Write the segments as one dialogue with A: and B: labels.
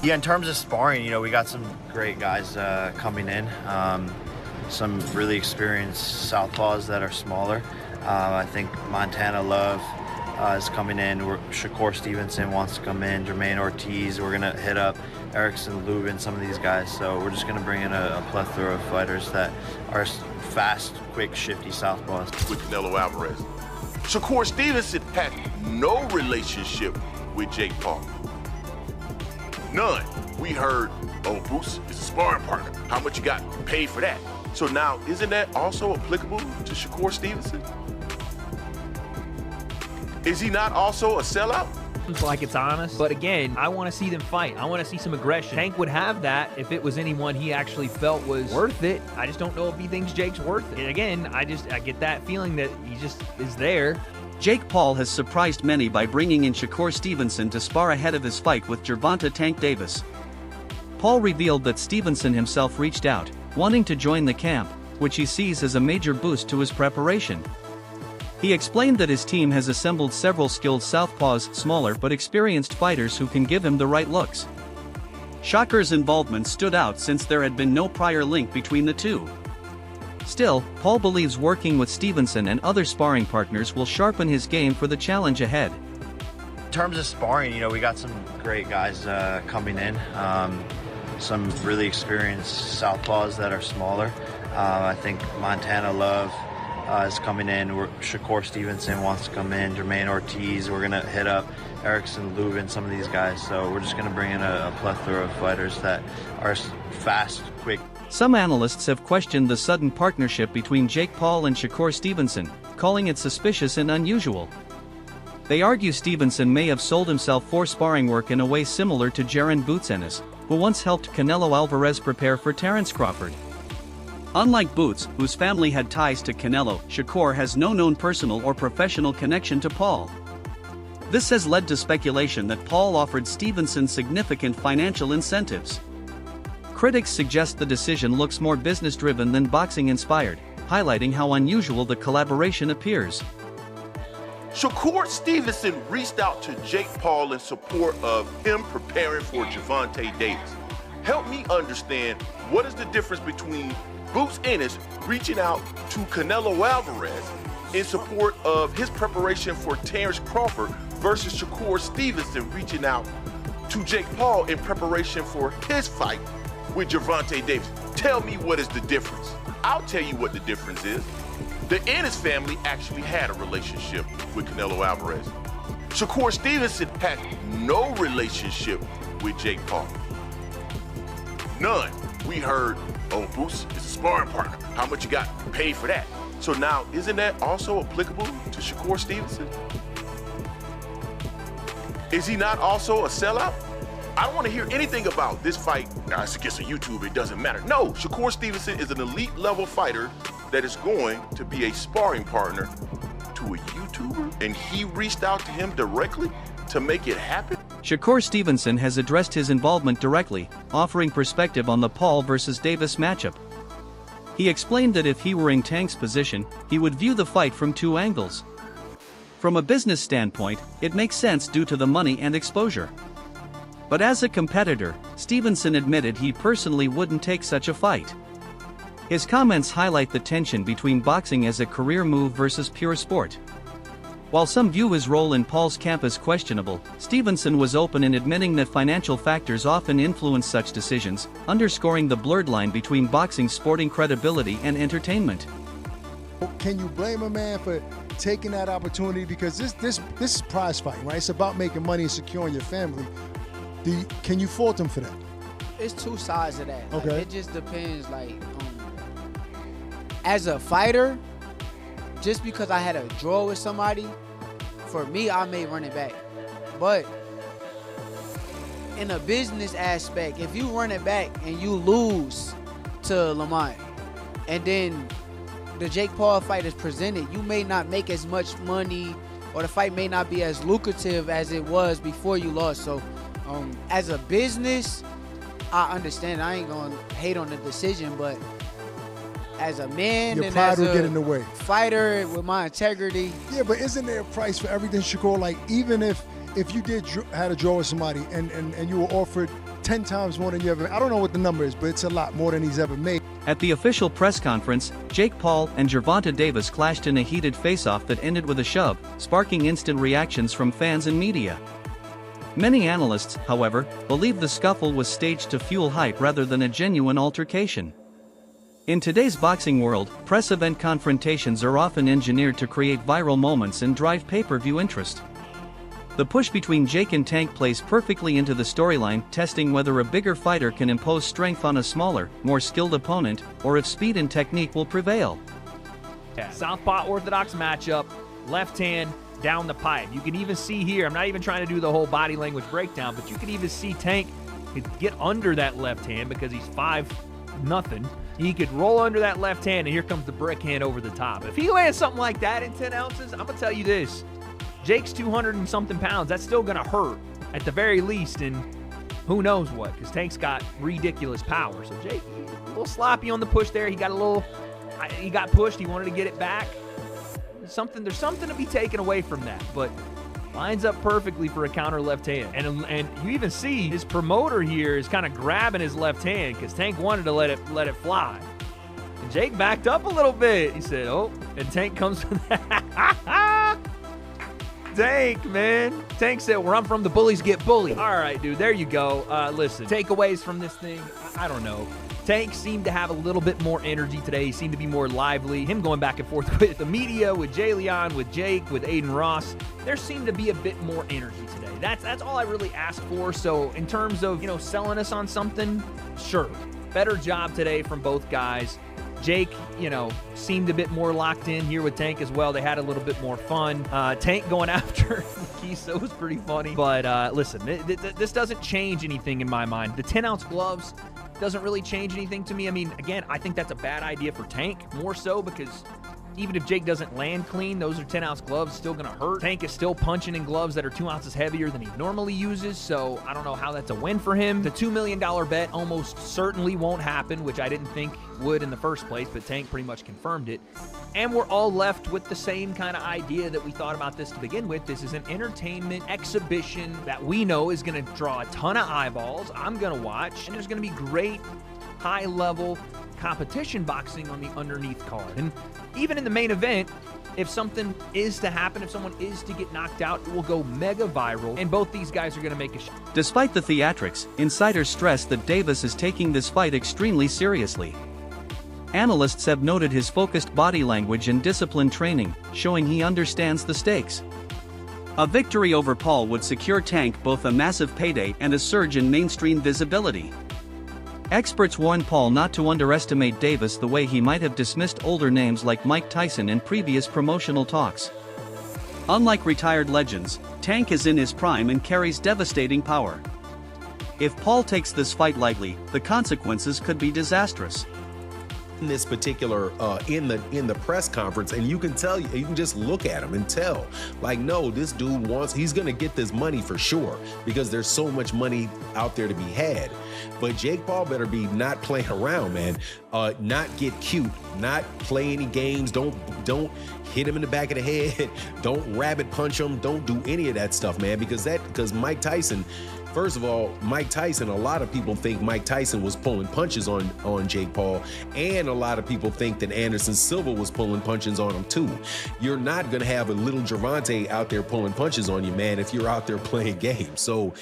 A: Yeah, in terms of sparring, you know, we got some great guys coming in. Some really experienced southpaws that are smaller. I think Montana Love is coming in. Shakur Stevenson wants to come in. Jermaine Ortiz. We're gonna hit up Erickson, Lubin, some of these guys. So we're just gonna bring in a plethora of fighters that are fast, quick, shifty southpaws.
B: With Canelo Alvarez, Shakur Stevenson had no relationship with Jake Paul. None. We heard, oh, Bruce is a sparring partner. How much you got paid for that? So now, isn't that also applicable to Shakur Stevenson? Is he not also a sellout?
C: Like it's honest, but again, I want to see them fight. I want to see some aggression. Tank would have that if it was anyone he actually felt was worth it. I just don't know if he thinks Jake's worth it. And again, I get that feeling that he just is there.
D: Jake Paul has surprised many by bringing in Shakur Stevenson to spar ahead of his fight with Gervonta Tank Davis. Paul revealed that Stevenson himself reached out, wanting to join the camp, which he sees as a major boost to his preparation. He explained that his team has assembled several skilled southpaws, smaller but experienced fighters who can give him the right looks. Shakur's involvement stood out since there had been no prior link between the two. Still, Paul believes working with Stevenson and other sparring partners will sharpen his game for the challenge ahead.
A: In terms of sparring, you know, we got some great guys coming in. Some really experienced southpaws that are smaller. I think Montana Love is coming in. Shakur Stevenson wants to come in. Jermaine Ortiz. We're gonna hit up Erickson, Lubin, some of these guys. So we're just gonna bring in a plethora of fighters that are fast, quick.
D: Some analysts have questioned the sudden partnership between Jake Paul and Shakur Stevenson, calling it suspicious and unusual. They argue Stevenson may have sold himself for sparring work in a way similar to Jaron Boots, who once helped Canelo Alvarez prepare for Terence Crawford. Unlike Boots, whose family had ties to Canelo, Shakur has no known personal or professional connection to Paul. This has led to speculation that Paul offered Stevenson significant financial incentives. Critics suggest the decision looks more business-driven than boxing-inspired, highlighting how unusual the collaboration appears.
B: Shakur Stevenson reached out to Jake Paul in support of him preparing for Gervonta Davis. Help me understand, what is the difference between Boots Ennis reaching out to Canelo Alvarez in support of his preparation for Terence Crawford versus Shakur Stevenson reaching out to Jake Paul in preparation for his fight with Gervonta Davis? Tell me, what is the difference? I'll tell you what the difference is. The Ennis family actually had a relationship with Canelo Alvarez. Shakur Stevenson had no relationship with Jake Paul. None. We heard, oh, Bruce is a sparring partner. How much you got paid for that? So now, isn't that also applicable to Shakur Stevenson? Is he not also a sellout? I don't want to hear anything about this fight. Nah, it's against a YouTuber, it doesn't matter. No, Shakur Stevenson is an elite level fighter that is going to be a sparring partner to a YouTuber, and he reached out to him directly to make it happen?
D: Shakur Stevenson has addressed his involvement directly, offering perspective on the Paul versus Davis matchup. He explained that if he were in Tank's position, he would view the fight from two angles. From a business standpoint, it makes sense due to the money and exposure. But as a competitor, Stevenson admitted he personally wouldn't take such a fight. His comments highlight the tension between boxing as a career move versus pure sport. While some view his role in Paul's camp as questionable, Stevenson was open in admitting that financial factors often influence such decisions, underscoring the blurred line between boxing's sporting credibility and entertainment.
E: Can you blame a man for taking that opportunity? Because this is prize fighting, right? It's about making money and securing your family. Can you fault him for that?
F: It's two sides of that.
E: Okay.
F: Like, it just depends. Like, as a fighter, just because I had a draw with somebody, for me, I may run it back. But in a business aspect, if you run it back and you lose to Lamont, and then the Jake Paul fight is presented, you may not make as much money, or the fight may not be as lucrative as it was before you lost. So as a business, I understand. I ain't gonna hate on the decision, but as a man
E: your
F: and
E: pride
F: as
E: will
F: a
E: get in the way.
F: Fighter with my integrity.
E: Yeah, but isn't there a price for everything, Shakur? Like, even if you had a draw with somebody and you were offered 10 times more than you ever. I don't know what the number is, but it's a lot more than he's ever made.
D: At the official press conference, Jake Paul and Gervonta Davis clashed in a heated face-off that ended with a shove, sparking instant reactions from fans and media. Many analysts, however, believe the scuffle was staged to fuel hype rather than a genuine altercation. In today's boxing world, press event confrontations are often engineered to create viral moments and drive pay-per-view interest. The push between Jake and Tank plays perfectly into the storyline, testing whether a bigger fighter can impose strength on a smaller, more skilled opponent, or if speed and technique will prevail.
C: Yeah. Southpaw orthodox matchup, left hand down the pipe. You can even see here, I'm not even trying to do the whole body language breakdown, but you can even see Tank get under that left hand because he's 5-0. He could roll under that left hand, and here comes the brick hand over the top. If he lands something like that in 10 ounces, I'm going to tell you this. Jake's 200 and something pounds. That's still going to hurt at the very least, and who knows what, because Tank's got ridiculous power. So Jake, a little sloppy on the push there. He got pushed. He wanted to get it back. There's something to be taken away from that, but lines up perfectly for a counter left hand. And you even see his promoter here is kind of grabbing his left hand because Tank wanted to let it fly. And Jake backed up a little bit. He said, oh, and Tank comes with that. Tank, man. Tank said, where I'm from, the bullies get bullied. All right, dude, there you go. Listen, takeaways from this thing, I don't know. Tank seemed to have a little bit more energy today. He seemed to be more lively. Him going back and forth with the media, with Jay Leon, with Jake, with Aiden Ross. There seemed to be a bit more energy today. That's all I really asked for. So in terms of, selling us on something, sure. Better job today from both guys. Jake, seemed a bit more locked in here with Tank as well. They had a little bit more fun. Tank going after Kiso was pretty funny. But listen, this doesn't change anything in my mind. The 10-ounce gloves doesn't really change anything to me. I mean, again, I think that's a bad idea for Tank, more so because even if Jake doesn't land clean, those are 10-ounce gloves, still going to hurt. Tank is still punching in gloves that are 2 ounces heavier than he normally uses, so I don't know how that's a win for him. The $2 million bet almost certainly won't happen, which I didn't think would in the first place, but Tank pretty much confirmed it. And we're all left with the same kind of idea that we thought about this to begin with. This is an entertainment exhibition that we know is going to draw a ton of eyeballs. I'm going to watch, and there's going to be great high-level competition boxing on the underneath card. And even in the main event, if something is to happen, if someone is to get knocked out, it will go mega viral, and both these guys are going to make a shot.
D: Despite the theatrics, insiders stress that Davis is taking this fight extremely seriously. Analysts have noted his focused body language and disciplined training, showing he understands the stakes. A victory over Paul would secure Tank both a massive payday and a surge in mainstream visibility. Experts warn Paul not to underestimate Davis the way he might have dismissed older names like Mike Tyson in previous promotional talks. Unlike retired legends, Tank is in his prime and carries devastating power. If Paul takes this fight lightly, the consequences could be disastrous.
G: In this particular in the press conference, and you can just look at him and tell, like, no, this dude he's gonna get this money for sure, because there's so much money out there to be had. But Jake Paul better be not playing around, man. Not get cute, not play any games, don't hit him in the back of the head, don't rabbit punch him, don't do any of that stuff, man, because Mike Tyson, first of all, Mike Tyson, a lot of people think Mike Tyson was pulling punches on Jake Paul, and a lot of people think that Anderson Silva was pulling punches on him too. You're not going to have a little Gervonta out there pulling punches on you, man, if you're out there playing games. So,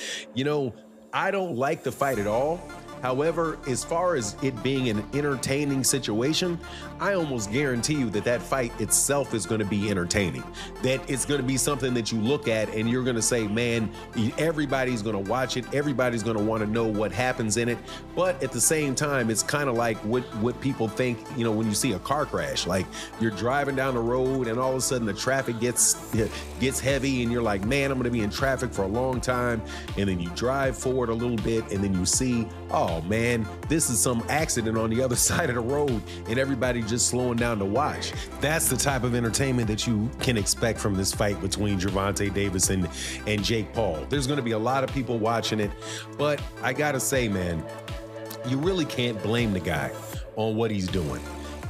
G: I don't like the fight at all. However, as far as it being an entertaining situation, I almost guarantee you that fight itself is going to be entertaining. That it's going to be something that you look at and you're going to say, man, everybody's going to watch it. Everybody's going to want to know what happens in it. But at the same time, it's kind of like what people think, when you see a car crash. Like, you're driving down the road and all of a sudden the traffic gets heavy and you're like, man, I'm going to be in traffic for a long time. And then you drive forward a little bit and then you see, oh man, this is some accident on the other side of the road, and everybody just slowing down to watch. That's the type of entertainment that you can expect from this fight between Gervonta Davis and Jake Paul. There's going to be a lot of people watching it, but I gotta say, man, you really can't blame the guy on what he's doing.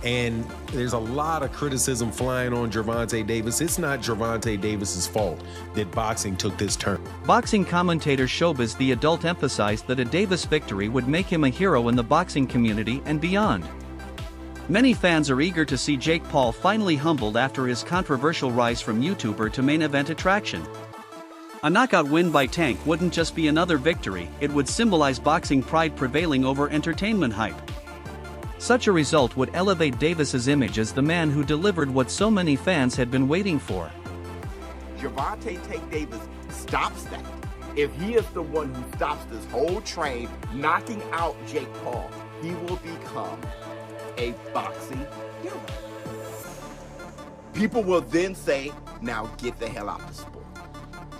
G: And there's a lot of criticism flying on Gervonta Davis. It's not Gervonta Davis's fault that boxing took this turn.
D: Boxing commentator Showbiz the Adult emphasized that a Davis victory would make him a hero in the boxing community and beyond. Many fans are eager to see Jake Paul finally humbled after his controversial rise from YouTuber to main event attraction. A knockout win by Tank wouldn't just be another victory, it would symbolize boxing pride prevailing over entertainment hype. Such a result would elevate Davis's image as the man who delivered what so many fans had been waiting for.
H: Gervonta Tank Davis stops that. If he is the one who stops this whole train, knocking out Jake Paul, he will become a boxing hero. People will then say, now get the hell out of the sport.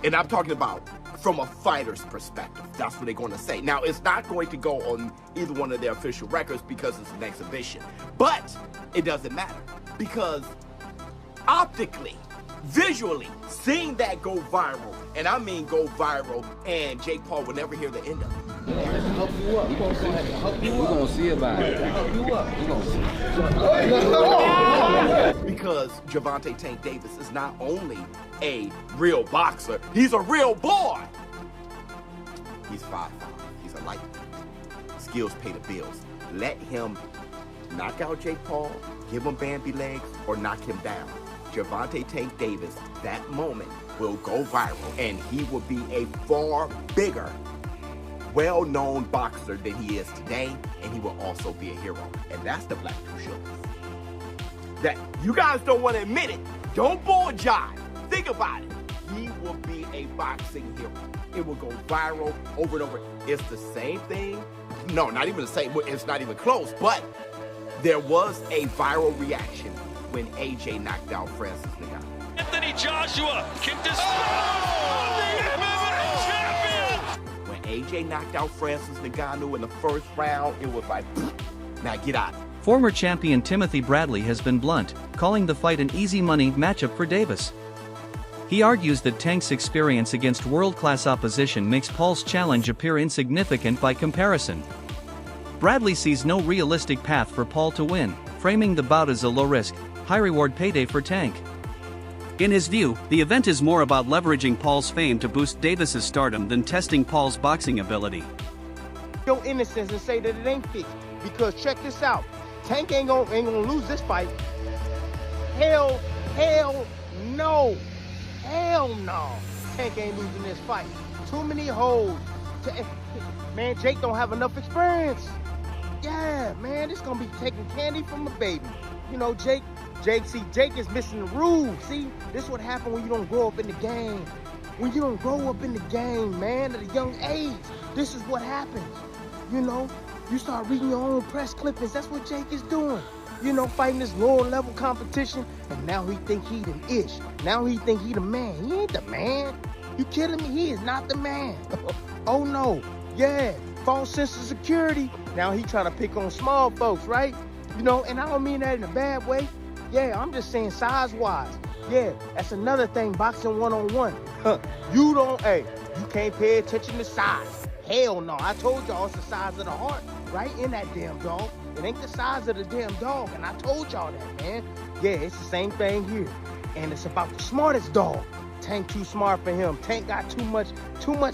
H: And I'm talking about from a fighter's perspective. That's what they're going to say. Now, it's not going to go on either one of their official records because it's an exhibition. But it doesn't matter because optically, visually, seeing that go viral, and I mean go viral, and Jake Paul will never hear the end of it.
I: Help you up. We're going to help you up. We're going to see about it. Help you up. We're going to see.
H: Because Gervonta Tank Davis is not only a real boxer, he's a real boy. He's 5'5". He's a lightweight. Skills pay the bills. Let him knock out Jake Paul, give him Bambi legs, or knock him down. Gervonta Tank Davis, that moment will go viral, and he will be a far bigger, well-known boxer than he is today, and he will also be a hero. And that's the Black Two Sugars. That you guys don't want to admit it. Don't bull jive. Think about it. He will be a boxing hero. It will go viral over and over. It's the same thing. No, not even the same. It's not even close. But there was a viral reaction when AJ knocked out Francis Ngannou.
J: Anthony Joshua kicked his the MMA champion.
H: When AJ knocked out Francis Ngannou in the first round, it was like, now get out.
D: Former champion Timothy Bradley has been blunt, calling the fight an easy money matchup for Davis. He argues that Tank's experience against world-class opposition makes Paul's challenge appear insignificant by comparison. Bradley sees no realistic path for Paul to win, framing the bout as a low-risk, high-reward payday for Tank. In his view, the event is more about leveraging Paul's fame to boost Davis's stardom than testing Paul's boxing ability.
K: Your innocence and say that it ain't fixed, because check this out, Tank ain't gonna lose this fight. Hell no. Hell no. Tank ain't losing this fight. Too many holes. Man, Jake don't have enough experience. Yeah, man, this gonna be taking candy from a baby. You know, Jake is missing the rules. See, this is what happens when you don't grow up in the game. When you don't grow up in the game, man, at a young age, this is what happens. You know, you start reading your own press clippings. That's what Jake is doing. You know, fighting this lower level competition, and now he think he the ish. Now he think he the man. He ain't the man. You kidding me? He is not the man. Oh no. Yeah, false sense of security. Now he trying to pick on small folks, right? You know, and I don't mean that in a bad way. Yeah, I'm just saying size-wise. Yeah, that's another thing, boxing one-on-one. You can't pay attention to size. Hell no, I told y'all it's the size of the heart right in that damn dog. It ain't the size of the damn dog, and I told y'all that, man. Yeah, it's the same thing here. And it's about the smartest dog. Tank too smart for him. Tank got too much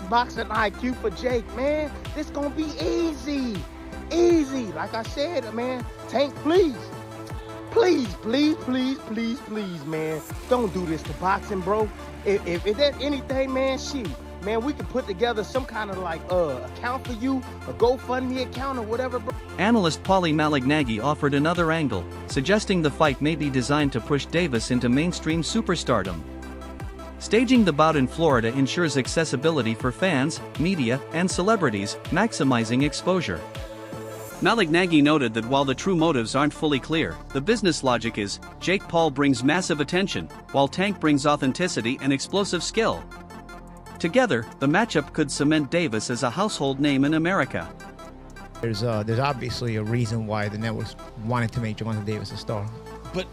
K: boxing IQ for Jake, man. This gonna be easy. Easy. Like I said, man, Tank, please, man. Don't do this to boxing, bro. If there's anything, man, shoot. Man, we can put together some kind of account for you, a GoFundMe account or whatever, bro.
D: Analyst Paulie Malignaggi offered another angle, suggesting the fight may be designed to push Davis into mainstream superstardom. Staging the bout in Florida ensures accessibility for fans, media, and celebrities, maximizing exposure. Malignaggi noted that while the true motives aren't fully clear, the business logic is, Jake Paul brings massive attention, while Tank brings authenticity and explosive skill. Together, the matchup could cement Davis as a household name in America.
L: There's obviously a reason why the networks wanted to make Gervonta Davis a star.
M: But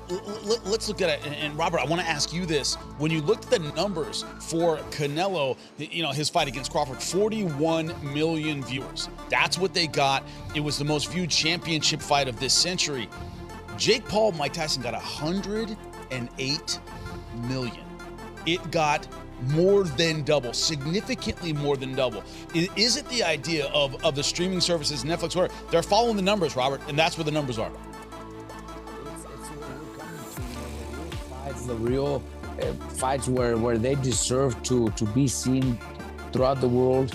M: let's look at it. And Robert, I want to ask you this. When you looked at the numbers for Canelo, his fight against Crawford, 41 million viewers. That's what they got. It was the most viewed championship fight of this century. Jake Paul, Mike Tyson got 108 million. It got more than double, significantly more than double. Is it the idea of the streaming services, Netflix, where they're following the numbers, Robert, and that's where the numbers are?
I: It's the real fights where they deserve to be seen throughout the world.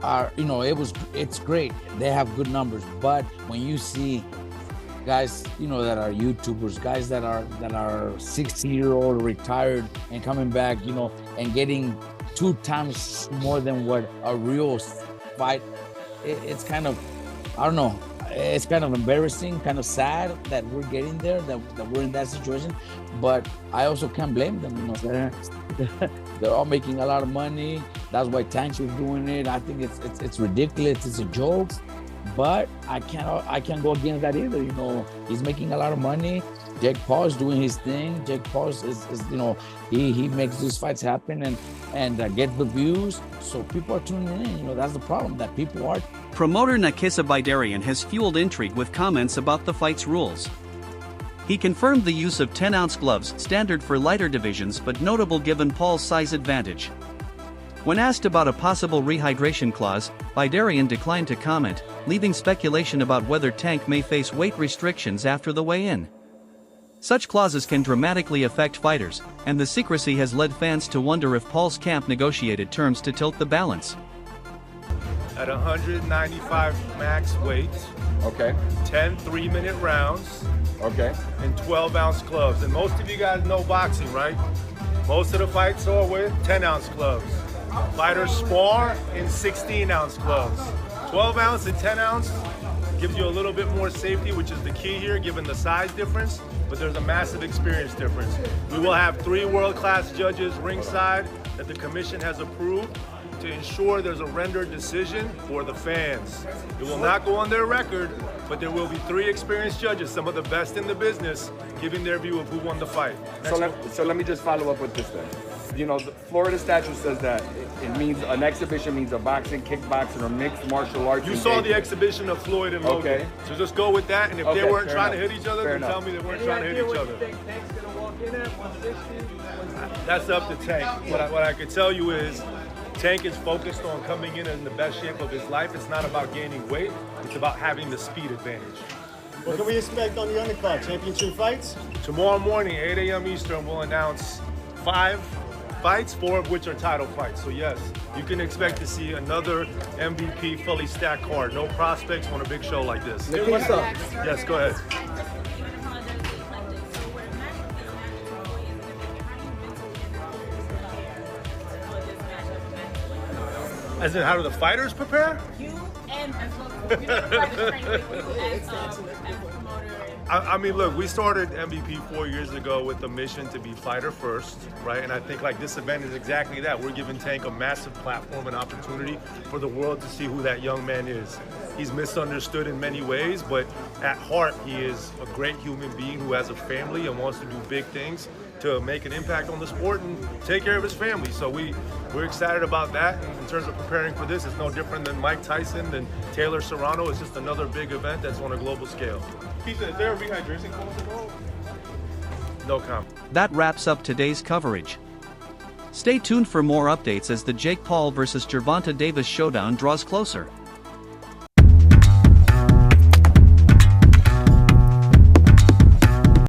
I: It's great. They have good numbers, but when you see guys, that are YouTubers, guys that are 60-year-old retired and coming back, and getting 2 times more than what a real fight, it's kind of, I don't know, it's kind of embarrassing, kind of sad that we're getting there, that we're in that situation. But I also can't blame them, they're all making a lot of money. That's why Tank is doing it. I think it's ridiculous. It's a joke. But I can't go against that either. He's making a lot of money. Jake Paul is doing his thing. Jake Paul is he makes these fights happen and get the views. So people are tuning in. That's the problem, that people are.
D: Promoter Nakisa Bidarian has fueled intrigue with comments about the fight's rules. He confirmed the use of 10-ounce gloves, standard for lighter divisions but notable given Paul's size advantage. When asked about a possible rehydration clause, Bidarian declined to comment, leaving speculation about whether Tank may face weight restrictions after the weigh-in. Such clauses can dramatically affect fighters, and the secrecy has led fans to wonder if Paul's camp negotiated terms to tilt the balance.
N: At 195 max weight,
O: okay,
N: 10 3-minute rounds,
O: okay,
N: and 12-ounce gloves. And most of you guys know boxing, right? Most of the fights are with 10-ounce gloves. Fighters spar in 16-ounce gloves. 12-ounce and 10-ounce gives you a little bit more safety, which is the key here, given the size difference, but there's a massive experience difference. We will have 3 world-class judges ringside that the commission has approved to ensure there's a rendered decision for the fans. It will not go on their record, but there will be 3 experienced judges, some of the best in the business, giving their view of who won the fight.
O: So let me just follow up with this then. The Florida statute says that it means an exhibition means a boxing, kickboxing, or mixed martial arts.
N: You saw the exhibition of Floyd and Logan. Okay. So just go with that, and if they weren't trying to hit each other, then tell me they weren't trying to hit each other. That's up to Tank. What I can tell you is, Tank is focused on coming in the best shape of his life. It's not about gaining weight, it's about having the speed advantage.
P: What can we expect on the undercard? Championship fights?
N: Tomorrow morning, 8 a.m. Eastern, we'll announce 5 fights, 4 of which are title fights. So yes, you can expect to see another MVP fully stacked card. No prospects on a big show like this.
O: What's up?
N: Yes, go ahead. As in, how do the fighters prepare?
Q: You and the fighters train with you as promoter.
N: I mean, look, we started MVP 4 years ago with the mission to be fighter first, right? And I think like this event is exactly that. We're giving Tank a massive platform and opportunity for the world to see who that young man is. He's misunderstood in many ways, but at heart, he is a great human being who has a family and wants to do big things to make an impact on the sport and take care of his family. So we're excited about that. In terms of preparing for this, it's no different than Mike Tyson, than Taylor Serrano. It's just another big event that's on a global scale.
P: Is there a rehydration clause involved?
N: No comment.
D: That wraps up today's coverage. Stay tuned for more updates as the Jake Paul vs. Gervonta Davis showdown draws closer.